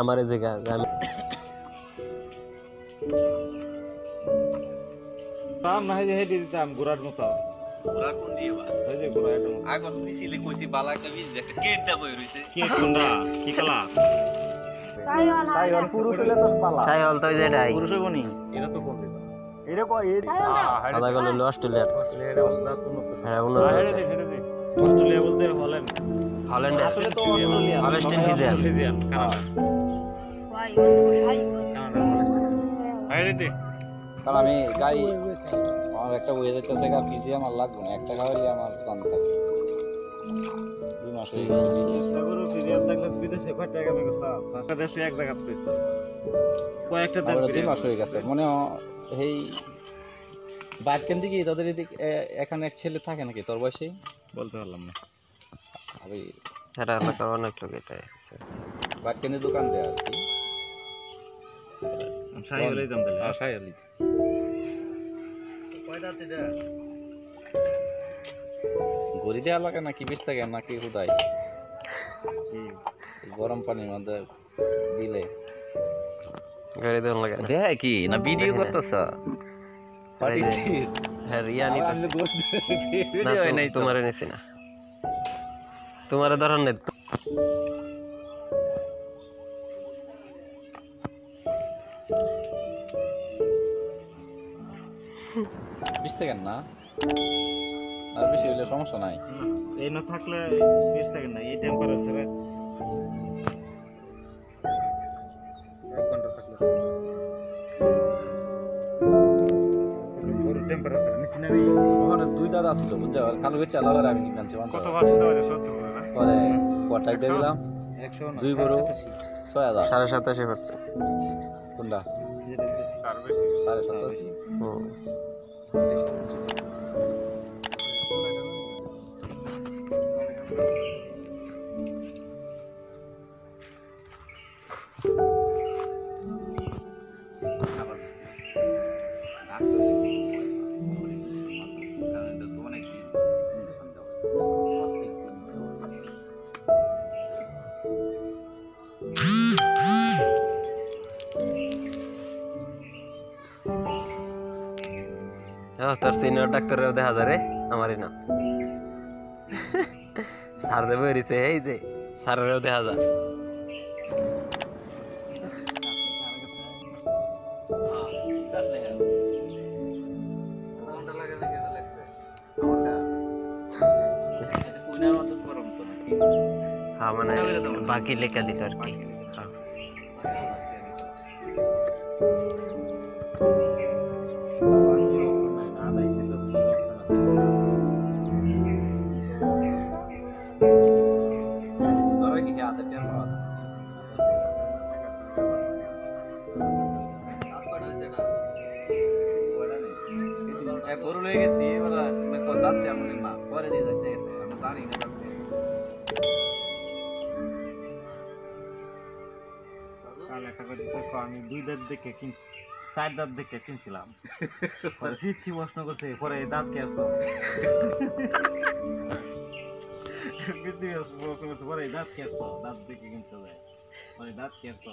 আমারে জায়গা আমি দাম না হয় হেডি দিতাম ঘোড়ার মতো ঘোড়া কোন দিয়ে বা এই যে ঘোড়া এটা আগর দিছিলে কইছি বালা একটা বীজ একটা কেট দা বই রইছে কি কোনটা কি কলা সাইওয়াল পুরুষ হলে তো পালা সাইওয়াল তো যেটাই পুরুষ বনি এটা তো কোন দিতা এটা কো এই সাদা গল হলো অস্ট্রেলিয়ার অস্ট্রেলিয়ার অবস্থা তো উন্নত হ্যাঁ উন্নত হেডে দে অস্ট্রেলিয়া বলতে হল্যান্ড হল্যান্ড আসলে তো Australia Holstein Friesian Canada Canada হেডে দে কারণ আমি গাড়ি আমার একটা বইয়ে যাচ্ছে গা ফিজি আমার লাগবে না একটা খাওয়াইলে আমার জানতে হবে 2 মাস হয়ে গেছে সাগর ফিজিয়ান থাকলে বিদেশে কয় টাকা মেগো সারা দেশে এক জায়গা পেয়েছে কয়েকটা দাম 2 মাস হয়ে গেছে মনে এই বাইক কেন দিকে তোদের এদিকে এখানে এক ছেলে থাকে নাকি তোর বয়সে বলতে পারলাম না আমি সারা এলাকার অনেক লোক এটাই বাইক কেন দোকান দেয় আর কি শাহী হলে দাম দিলে শাহী আলী গড়ি দেওয়া লাগে নাকি বেশ থাকে নাকি হুদাই গরম পানির মধ্যে দিলে গাড়ি দেন লাগে দেয় কি না ভিডিও করতেছ হ্যাঁ রিয়া নিতেছে না তোমারে নিছি না তোমারে ধরন নেই বিশ সেকেন্ড না আর বেশি হইলে সমস্যা নাই এই না থাকলে 20 সেকেন্ড না এই টেম্পারেচারে 1 ঘন্টা থাকলে পুরো টেম্পারেচার নিচে নেই ওখানে 2 দাদা ছিল বুঝছো কালো বেচা লাগার আমি কিনছি কত বার দিতে হবে 70 করে না পরে কটাই দিয়ে দিলাম 100 2 গরু 6000 87% কোনটা সার্ভিস 87.5 তোর সিনিয়র ডাক্তারের দেখা যায় রে আমারই না স্যার যে বেরিয়েছে এই যে স্যারেরও দেখা যায় হ্যাঁ মানে বাকি লেখা দিল আর কি গরু লয়ে গেছি এবার যাচ্ছে আমি না পরে দিয়ে যাচ্ছে আমি জানি না কালে একটা করে দিছে আমি 2 দাঁত দেখে কিনছি 4 দাঁত দেখে কিনছিলাম পরে পিচ্ছি প্রশ্ন করছে পরে দাঁত কে আসছো পিচ্ছি প্রশ্ন করছে পরে দাঁত কে আসছো দাঁত দেখে কিনছো যায় পরে দাঁত কে আসছো